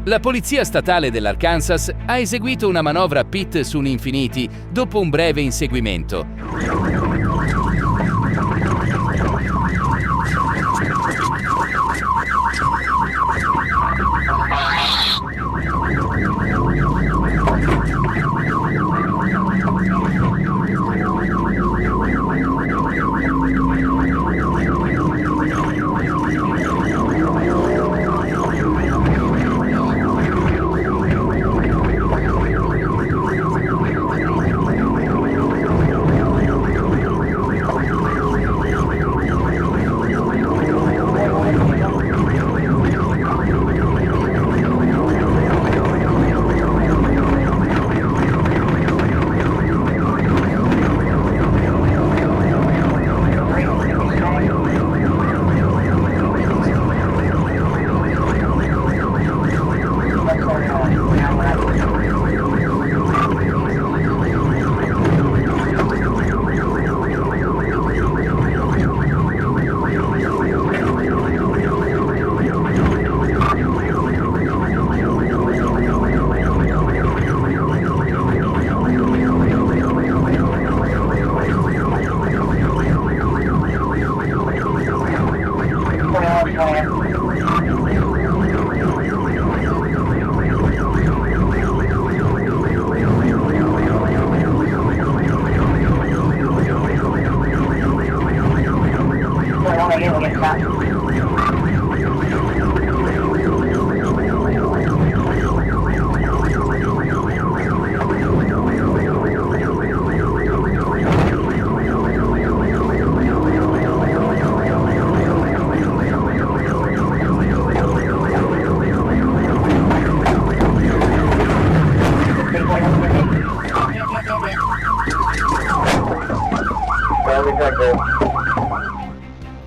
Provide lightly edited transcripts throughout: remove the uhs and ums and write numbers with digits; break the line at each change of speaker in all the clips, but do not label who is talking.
La polizia statale dell'Arkansas ha eseguito una manovra pit su un Infiniti dopo un breve inseguimento.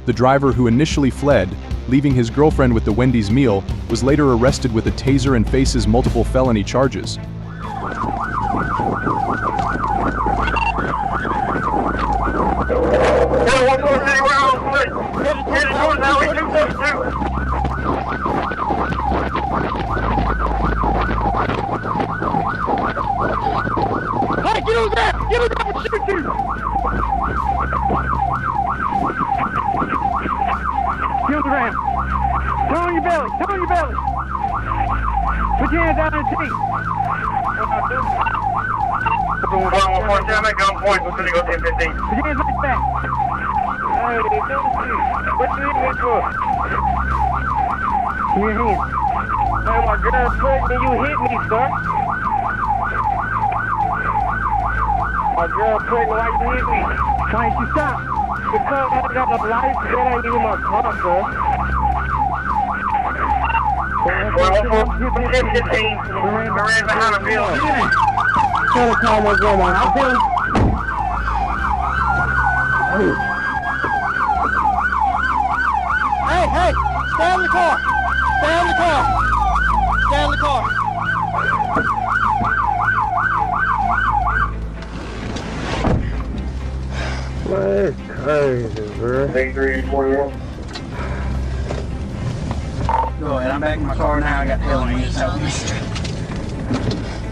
The driver, who initially fled, leaving his girlfriend with the Wendy's meal, was later arrested with a taser and faces multiple felony charges.
Get on the ground. Turn on your belly. Turn on your belly. Put your hands out on the seat. Put your hands like that. Hey, what you need me for? Give me your hands. Hey, my girl's pregnant. You hit me, sir. My girl's pregnant. Why you hit me? Why didn't you stop? Because I got a life that ain't even my car, sir.
We're behind the wheel.
Tell the car what's going on. I'll tell him. Hey, stay in the car. Stay in the car. Stay in the car.
That's crazy, bro. 8321.
Go ahead, I'm back in my car now. I got the hell on the inside.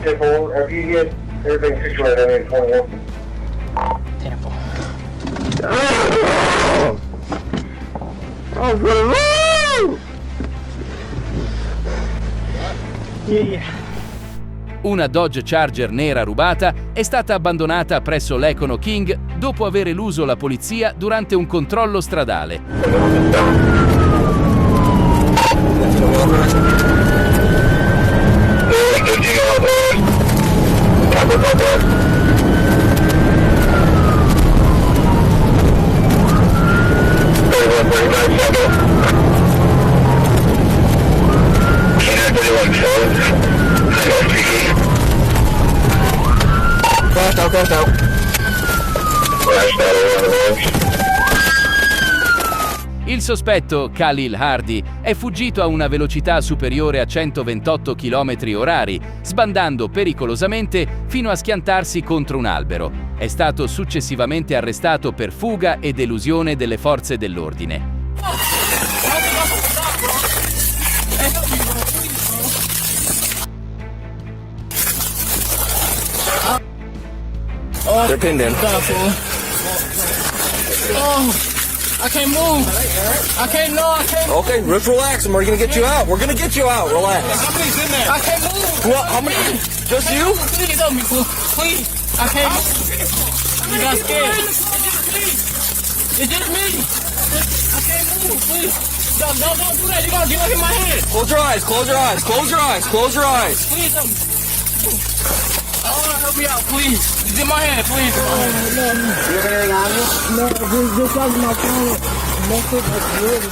10-4, after you get everything situated, I need 21.
10-4.
Oh, good.
Yeah.
Una Dodge Charger nera rubata è stata abbandonata presso l'Econo King dopo aver eluso la polizia durante un controllo stradale. Il sospetto, Khalil Hardy, è fuggito a una velocità superiore a 128 km/h, sbandando pericolosamente fino a schiantarsi contro un albero. È stato successivamente arrestato per fuga ed elusione delle forze dell'ordine.
They're pinned in.
I can't move. I can't.
Okay, just relax, and we're gonna get you out. We're gonna get you out. Relax.
How many's in there? I can't move.
Well, how many? Just you?
Please help me, please. I can't move. You got scared. It's just me. I can't move, please. Don't do that. You gotta get in my head.
Close your eyes. Close your eyes. Close your eyes. Close your eyes.
Please help me. Help me out, please. It's in my head, please.
You have anything on you?
No, just on my phone. Message is good.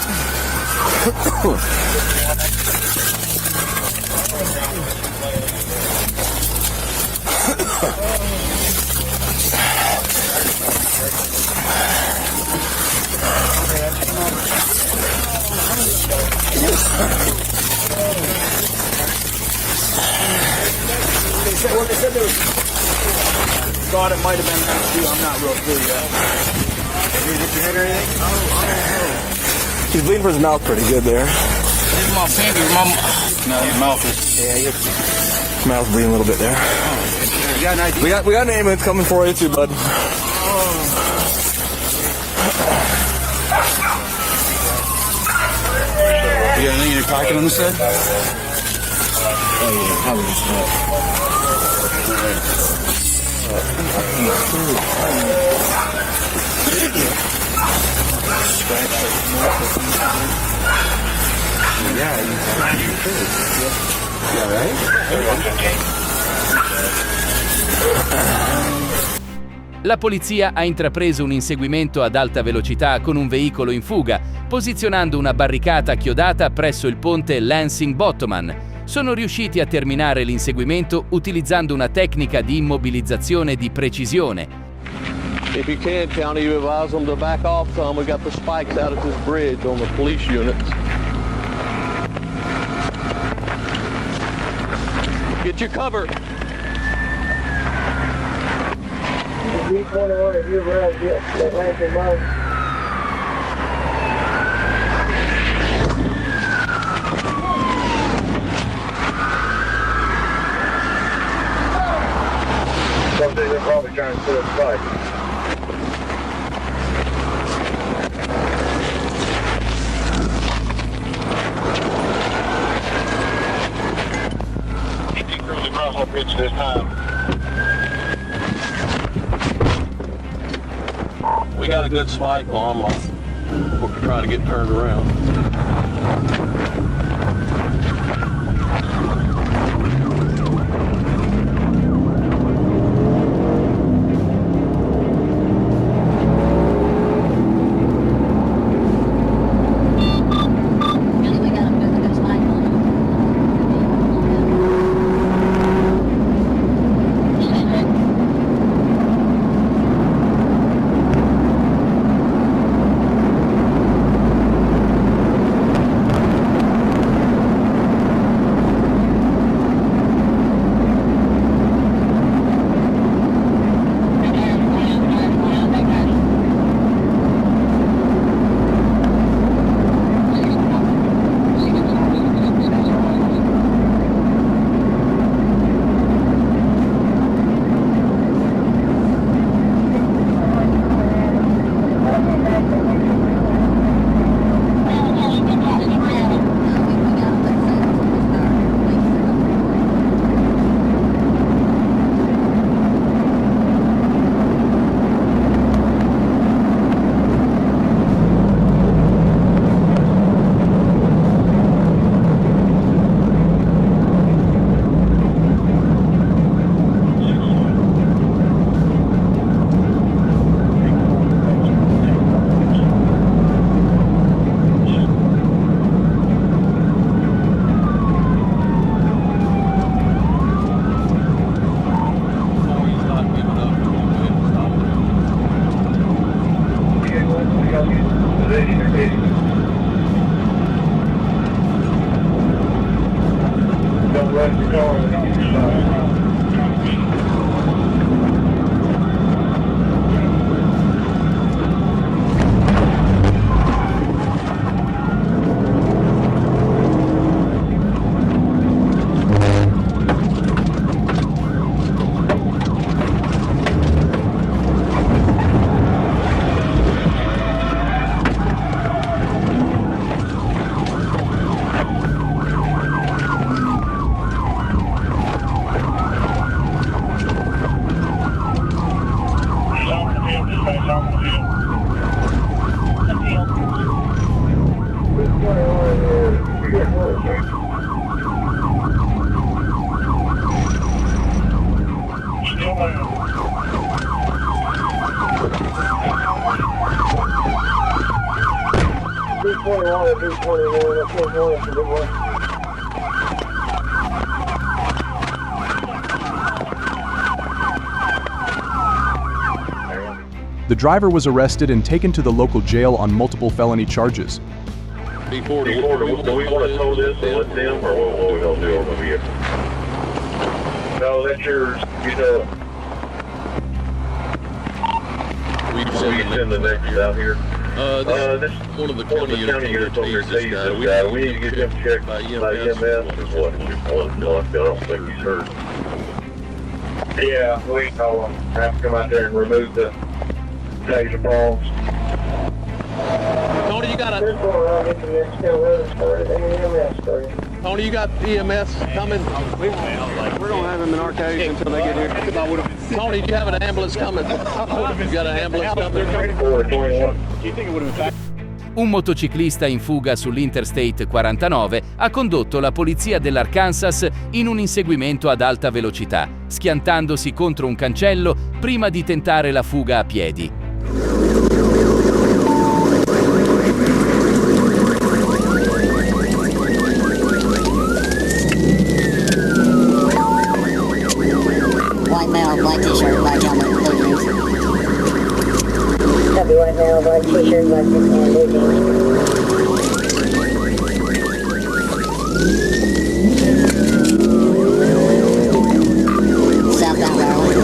What they said there was... Thought it might have been that too. I'm not real sure yet. Did you hit your head or anything?
He's bleeding from his mouth pretty good there.
This is my finger. No, your mouth is...
Yeah, your mouth's bleeding a little bit there.
You got an idea?
We got an ambulance coming for you too, bud.
You got anything in your pocket on this side? Oh yeah, probably just that.
La polizia ha intrapreso un inseguimento ad alta velocità con un veicolo in fuga, posizionando una barricata chiodata presso il ponte Lansing-Bottoman. Sono riusciti a terminare l'inseguimento utilizzando una tecnica di immobilizzazione di precisione.
If you can, County, you advise them to back off some. We got the spikes out at this bridge on the police units. Get your cover.
B21, if you're around, get that Lansing Road. Something they're probably trying to put a spike. Across the bridge this time.
We got a good spike on them. We're trying to get turned around.
D21 or D21. I can't know if it was.
The driver was arrested and taken to the local jail on multiple felony charges.
Before
Do we want to tow this and let them, or what we gonna do over here? No, that's yours. You know.
we
Send the next out here.
this is one of the county units over here tased this guy.
We need to get them checked by EMS. Is what? I don't think he's hurt. Yeah, we know him. Have to come out there and remove the taser prongs.
Tony, you got
This one around into the next road started. EMS started.
Tony, you got EMS coming? We're gonna have them in our cage until they get here. Tony, do you have an ambulance coming? You got an ambulance coming?
421.
Do you think it would have been
Un motociclista in fuga sull'Interstate 49 ha condotto la polizia dell'Arkansas in un inseguimento ad alta velocità, schiantandosi contro un cancello prima di tentare la fuga a piedi.
White male, black t-shirt, black helmet, blue jeans.
Copy, white male, black t-shirt, black and blue jeans.
Southbound Maryland.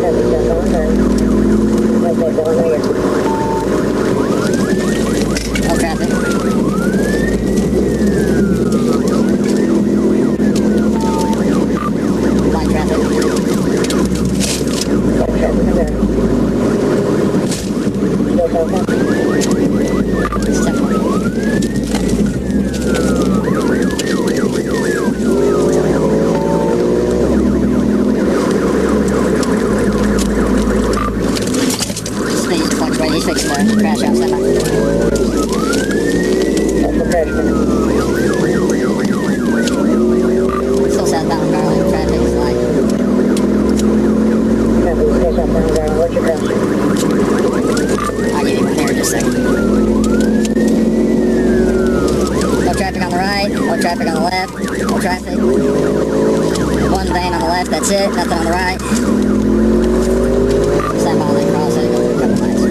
Copy, southbound Maryland. White male, black negative.
No traffic. Light traffic.
Got traffic in there. Still southbound.
Step one. Speed fluctuating, he's fixing the crash out, stand by.
That's the crash minute.
Still southbound Maryland, traffic is light.
Copy, still southbound Maryland. What's your crash?
I'll give you one here in just a second. No traffic on the right, no traffic on the left, no traffic. One van on the left, that's it, nothing on the right. Stand by lane cross, there you go, a couple lanes.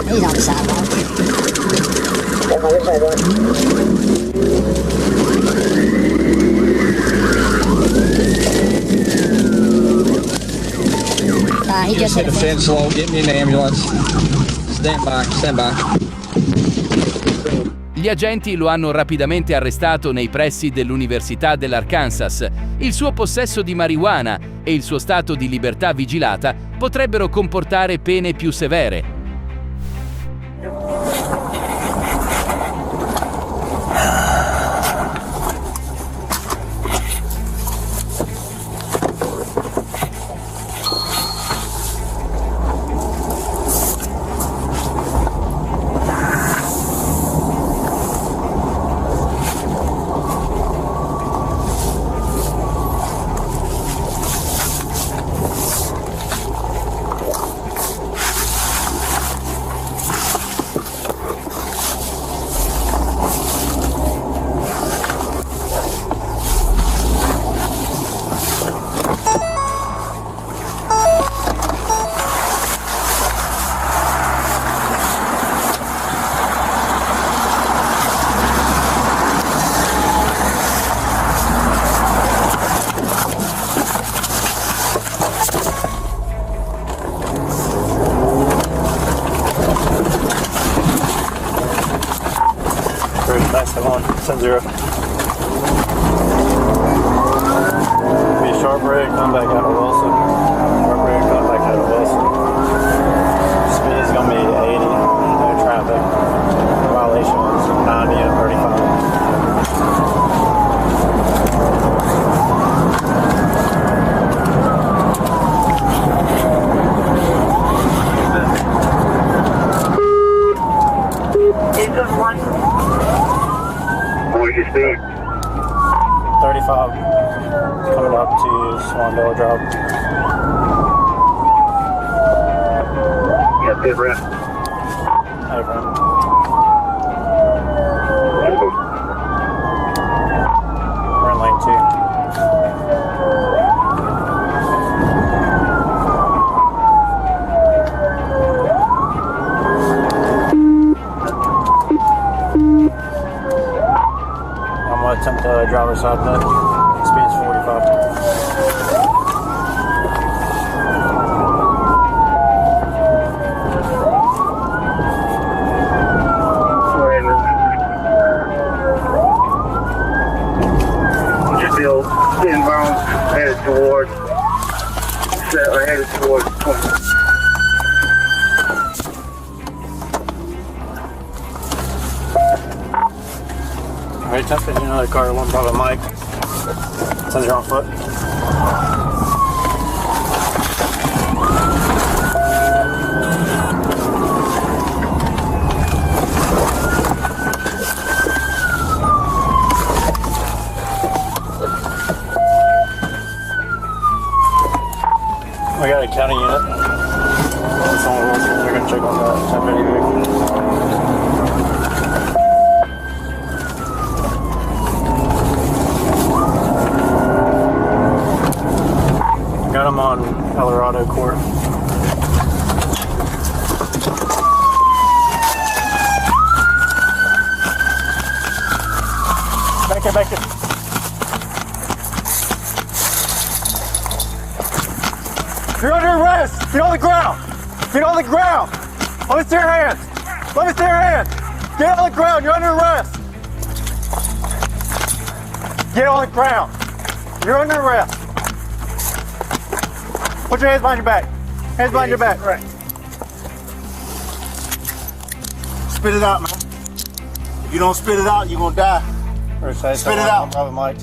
He's on the sidewalk.
On the sidewalk.
He just hit a fence.
slow. Get me an ambulance. Stand by. Stand by.
Gli agenti lo hanno rapidamente arrestato nei pressi dell'Università dell'Arkansas. Il suo possesso di marijuana e il suo stato di libertà vigilata potrebbero comportare pene più severe.
Nice, I'm on 10-0. Be a sharp break, come back out of Wilson. Sharp break, come back out of Wilson. Speed is going to be 80, no traffic. Violation was 90 and 35.
What's your speed?
35 coming up to Swandale Drop.
Hey, Brent.
Hey, Brent. We're in lane 2. I'm going to attempt the driver's side put. Speed's 45.
Inbound, headed towards 20.
Alright, tough to another car, one brother Mike. Says you're on foot. We got a county unit. They're going to check on the 1050 vehicle. Got him on Colorado court. Back it. You're under arrest! Get on the ground! Get on the ground! Let me see your hands! Let me see your hands! Get on the ground! You're under arrest! Get on the ground! You're under arrest! Put your hands behind your back. Hands behind your back. Right.
Spit it out, man. If you don't spit it out, you're gonna die.
Spit
it out.
Mike.